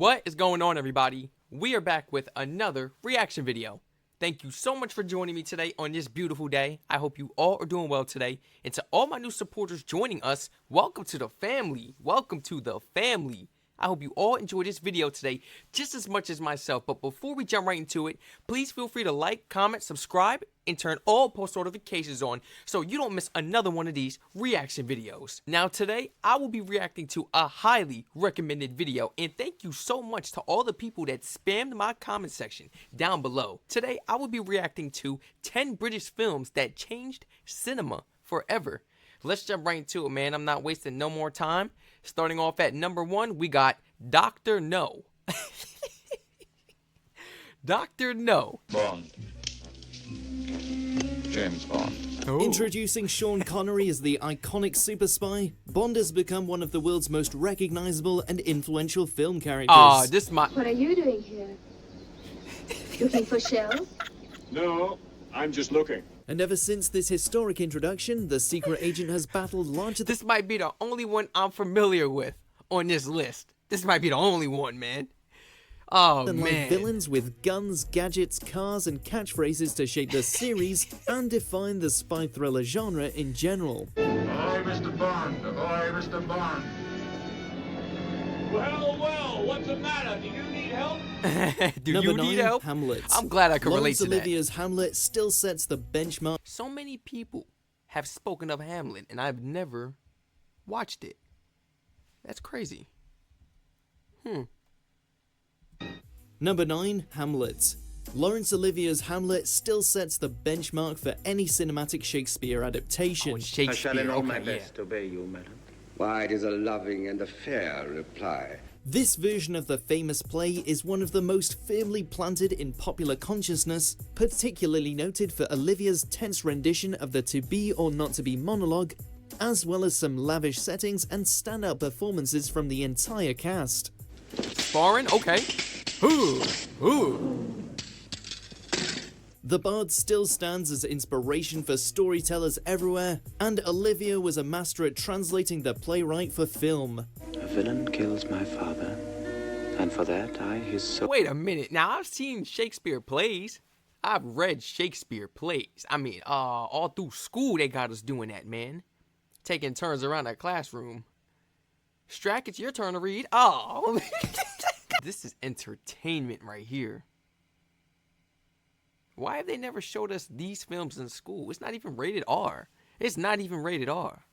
What is going on, everybody? We are back with another reaction video. Thank you so much for joining me today on this beautiful day. I hope you all are doing well today. And to all my new supporters joining us, welcome to the family. Welcome to the family. I hope you all enjoyed this video today just as much as myself. But before we jump right into it, please feel free to like, comment, subscribe, and turn all post notifications on so you don't miss another one of these reaction videos. Now today, I will be reacting to a highly recommended video, and thank you so much to all the people that spammed my comment section down below. Today, I will be reacting to 10 British films that changed cinema forever. Let's jump right into it, man. I'm not wasting no more time. Starting off at number 1, we got Dr. No. Dr. No. Bond. James Bond. Oh. Introducing Sean Connery as the iconic super spy, Bond has become one of the world's most recognizable and influential film characters. What are you doing here? Looking for shells? No, I'm just looking. And ever since this historic introduction, the secret agent has battled larger than... This might be the only one I'm familiar with on this list. This might be the only one, man. Oh, man. Like villains with guns, gadgets, cars, and catchphrases to shape the series and define the spy thriller genre in general. Ahoy, Mr. Bond. Ahoy, Mr. Bond. Well, what's the matter? Do you need help? Do Number you 9, need help? Hamlet. I'm glad I could relate to that. Olivia's Hamlet still sets the benchmark. So many people have spoken of Hamlet, and I've never watched it. That's crazy. Number 9, Hamlet. Laurence Olivier's Hamlet still sets the benchmark for any cinematic Shakespeare adaptation. Oh, Shakespeare. I shall in all my Okay, yeah. best obey you, madam. Why, it is a loving and a fair reply. This version of the famous play is one of the most firmly planted in popular consciousness, particularly noted for Olivia's tense rendition of the to be or not to be monologue, as well as some lavish settings and standout performances from the entire cast. Sparring? Okay. Ooh. The Bard still stands as inspiration for storytellers everywhere, and Olivia was a master at translating the playwright for film. A villain kills my father, and for that I his soul. Wait a minute. Now, I've seen Shakespeare plays. I've read Shakespeare plays. I mean, all through school they got us doing that, man. Taking turns around that classroom. Strac, it's your turn to read. Oh. This is entertainment right here. Why have they never showed us these films in school? It's not even rated R. It's not even rated R.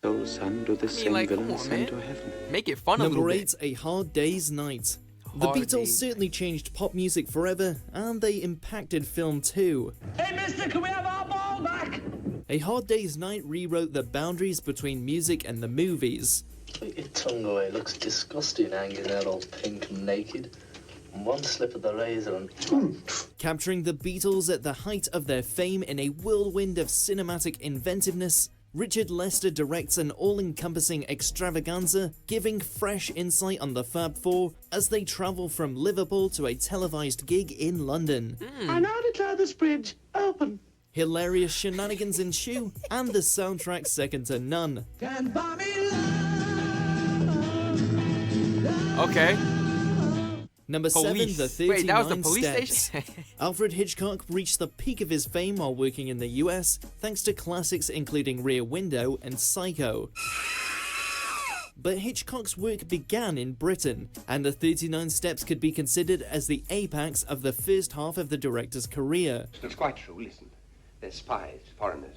So, son, do the same like, come villain on, send man. to heaven. Make it fun a little Number bit. 8, A Hard Day's Night. The Hard Beatles Day's certainly changed pop music forever, and they impacted film too. Hey, mister, can we have our ball back? A Hard Day's Night rewrote the boundaries between music and the movies. Put your tongue away, it looks disgusting hanging out all pink and naked. And one slip of the razor and... Capturing the Beatles at the height of their fame in a whirlwind of cinematic inventiveness, Richard Lester directs an all-encompassing extravaganza, giving fresh insight on the Fab Four as they travel from Liverpool to a televised gig in London. I now declare this bridge open. Hilarious shenanigans ensue, and the soundtrack second to none. Can't buy me love. Okay. Number 7, Police. The 39 Wait, that was the police Steps. station? Alfred Hitchcock reached the peak of his fame while working in the US, thanks to classics including Rear Window and Psycho. But Hitchcock's work began in Britain, and The 39 Steps could be considered as the apex of the first half of the director's career. It's quite true. Listen, they're spies, foreigners.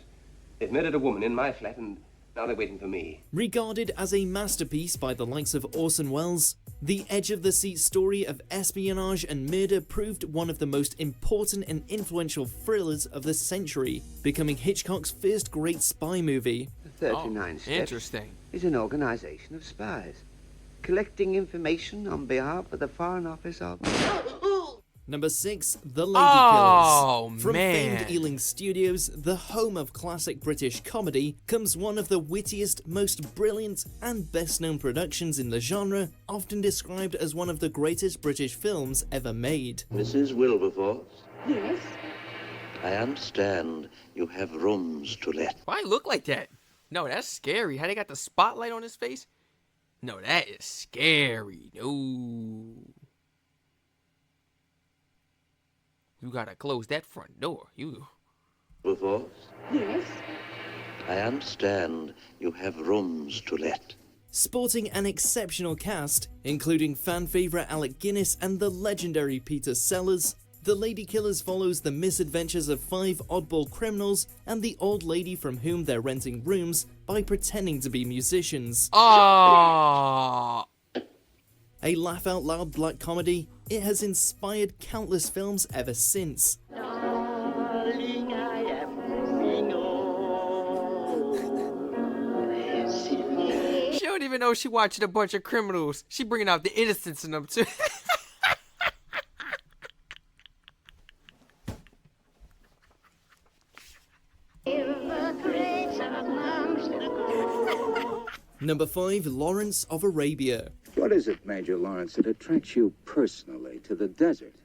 They've murdered a woman in my flat, and now they're waiting for me. Regarded as a masterpiece by the likes of Orson Welles, the edge-of-the-seat story of espionage and murder proved one of the most important and influential thrillers of the century, becoming Hitchcock's first great spy movie. The 39 Steps Interesting. is an organization of spies, collecting information on behalf of the Foreign Office of... Number 6, The Lady Oh, Killers. From man. famed Ealing Studios, the home of classic British comedy, comes one of the wittiest, most brilliant, and best-known productions in the genre, often described as one of the greatest British films ever made. Mrs. Wilberforce, Yes. I understand you have rooms to let. Why look like that? No, that's scary. How they got the spotlight on his face? No, that is scary. No. You gotta close that front door. You. Before? Yes? I understand you have rooms to let. Sporting an exceptional cast, including fan favourite Alec Guinness and the legendary Peter Sellers, The Lady Killers follows the misadventures of 5 oddball criminals and the old lady from whom they're renting rooms by pretending to be musicians. Ah. A laugh-out-loud black comedy, it has inspired countless films ever since. Darling, I am moving on. She don't even know she watching a bunch of criminals. She bringing out the innocence in them too. Number 5, Lawrence of Arabia. What is it, Major Lawrence, that attracts you personally to the desert?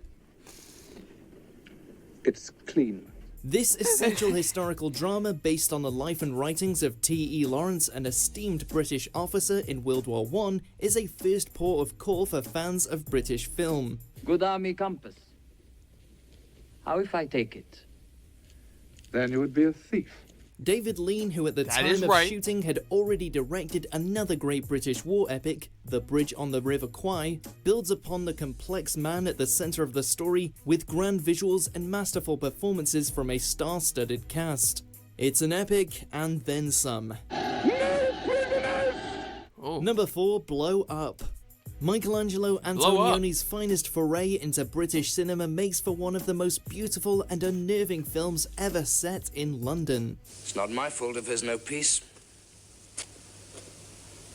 It's clean. This essential historical drama based on the life and writings of T.E. Lawrence, an esteemed British officer in World War I, is a first port of call for fans of British film. Good army compass. How if I take it? Then you would be a thief. David Lean, who at the time of shooting had already directed another great British war epic, The Bridge on the River Kwai, builds upon the complex man at the centre of the story with grand visuals and masterful performances from a star-studded cast. It's an epic and then some. Number 4, Blow Up. Michelangelo Antonioni's finest foray into British cinema makes for one of the most beautiful and unnerving films ever set in London. It's not my fault if there's no peace.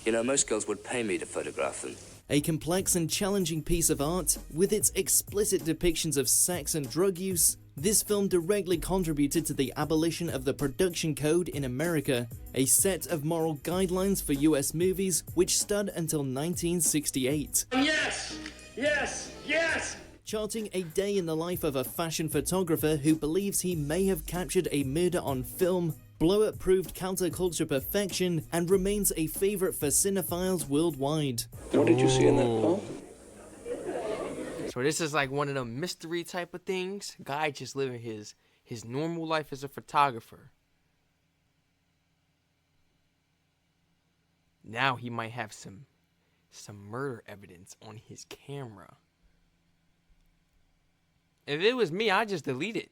You know, most girls would pay me to photograph them. A complex and challenging piece of art, with its explicit depictions of sex and drug use, this film directly contributed to the abolition of the production code in America, a set of moral guidelines for US movies which stood until 1968. Yes! Yes! Yes! Charting a day in the life of a fashion photographer who believes he may have captured a murder on film, Blow Up proved counterculture perfection and remains a favourite for cinephiles worldwide. What did you see in that film? So this is like one of them mystery type of things. Guy just living his normal life as a photographer. Now he might have some murder evidence on his camera. If it was me, I'd just delete it.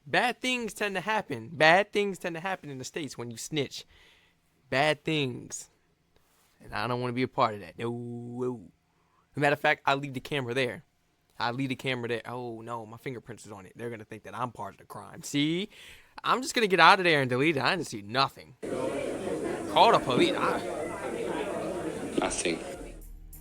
Bad things tend to happen. Bad things tend to happen in the States when you snitch. Bad things. And I don't want to be a part of that. No. As a matter of fact, I leave the camera there. Oh, no, my fingerprints is on it. They're going to think that I'm part of the crime. See? I'm just going to get out of there and delete it. I didn't see nothing. Call the police. Nothing.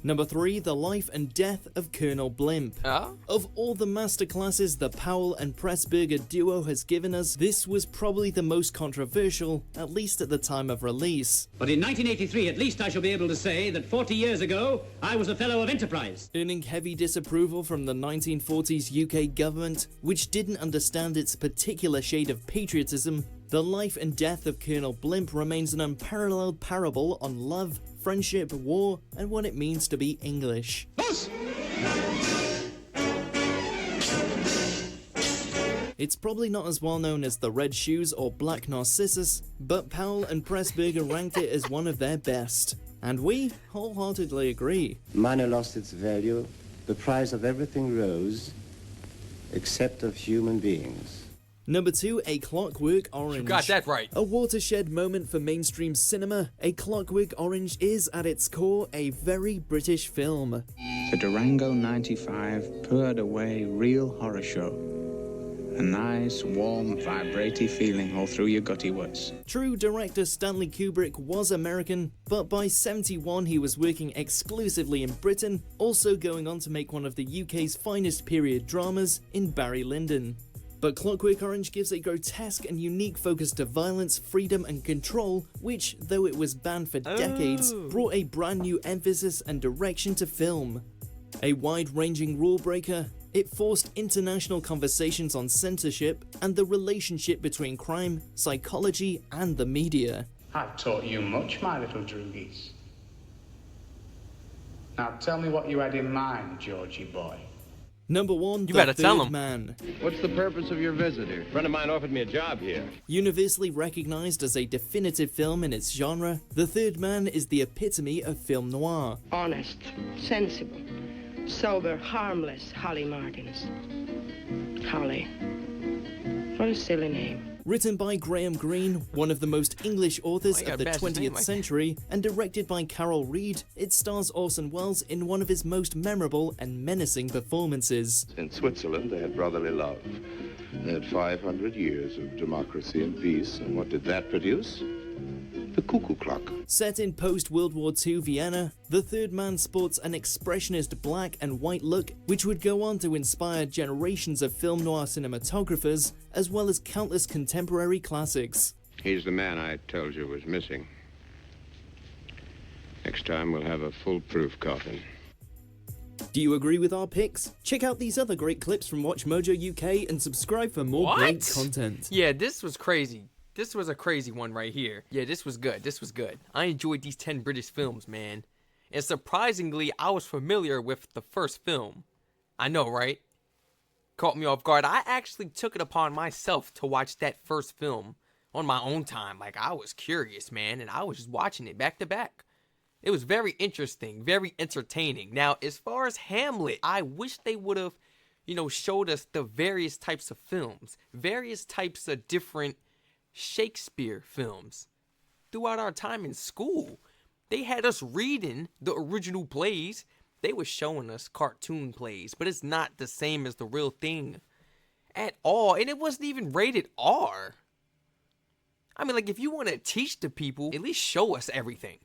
Number 3, The Life and Death of Colonel Blimp. Of all the masterclasses the Powell and Pressburger duo has given us, this was probably the most controversial, at least at the time of release. But in 1983, at least I shall be able to say that 40 years ago, I was a Fellow of Enterprise. Earning heavy disapproval from the 1940s UK government, which didn't understand its particular shade of patriotism, The Life and Death of Colonel Blimp remains an unparalleled parable on love, friendship, war, and what it means to be English. It's probably not as well known as The Red Shoes or Black Narcissus, but Powell and Pressburger ranked it as one of their best. And we wholeheartedly agree. Money lost its value, the price of everything rose, except of human beings. Number 2, A Clockwork Orange. You got that right. A watershed moment for mainstream cinema, A Clockwork Orange is at its core a very British film. The Durango 95 poured away real horror show. A nice, warm, vibrating feeling all through your gutty woods. True, director Stanley Kubrick was American, but by 71 he was working exclusively in Britain, also going on to make one of the UK's finest period dramas in Barry Lyndon. But Clockwork Orange gives a grotesque and unique focus to violence, freedom and control, which, though it was banned for decades, brought a brand new emphasis and direction to film. A wide-ranging rule breaker, It forced international conversations on censorship and the relationship between crime, psychology, and the media. I've taught you much, my little droogies. Now tell me what you had in mind, Georgie boy. Number 1, You better tell Third him. Man. What's the purpose of your visit here? A friend of mine offered me a job here. Universally recognized as a definitive film in its genre, The Third Man is the epitome of film noir. Honest, sensible, sober, harmless Holly Martins. Holly. What a silly name. Written by Graham Greene, one of the most English authors Oh, you of got the a bastard's name 20th like century, and directed by Carol Reed, it stars Orson Welles in one of his most memorable and menacing performances. In Switzerland, they had brotherly love. They had 500 years of democracy and peace, and what did that produce? The cuckoo clock. Set in post-World War II Vienna, The Third Man sports an expressionist black and white look, which would go on to inspire generations of film noir cinematographers, as well as countless contemporary classics. He's the man I told you was missing. Next time we'll have a foolproof coffin. Do you agree with our picks? Check out these other great clips from Watch Mojo UK and subscribe for more great content. Yeah, this was crazy. This was a crazy one right here. Yeah, this was good. This was good. I enjoyed these 10 British films, man. And surprisingly, I was familiar with the first film. I know, right? Caught me off guard. I actually took it upon myself to watch that first film on my own time. Like, I was curious, man, and I was just watching it back to back. It was very interesting, very entertaining. Now, as far as Hamlet, I wish they would have, showed us the various types of films, various types of different Shakespeare films. Throughout our time in school, they had us reading the original plays. They were showing us cartoon plays, but it's not the same as the real thing at all. And it wasn't even rated R. I mean, like, if you want to teach the people, at least show us everything.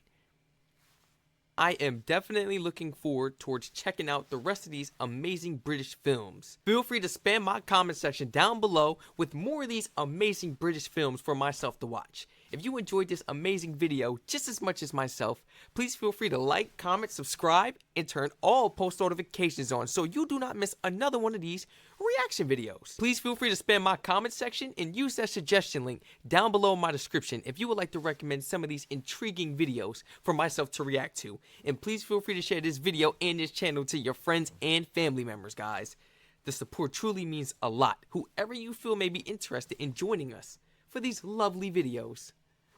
I am definitely looking forward towards checking out the rest of these amazing British films. Feel free to spam my comment section down below with more of these amazing British films for myself to watch. If you enjoyed this amazing video just as much as myself, please feel free to like, comment, subscribe, and turn all post notifications on so you do not miss another one of these reaction videos. Please feel free to spam my comment section and use that suggestion link down below in my description if you would like to recommend some of these intriguing videos for myself to react to. And please feel free to share this video and this channel to your friends and family members, guys. The support truly means a lot, whoever you feel may be interested in joining us for these lovely videos.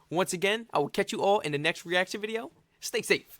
Once again, I will catch you all in the next reaction video. Stay safe.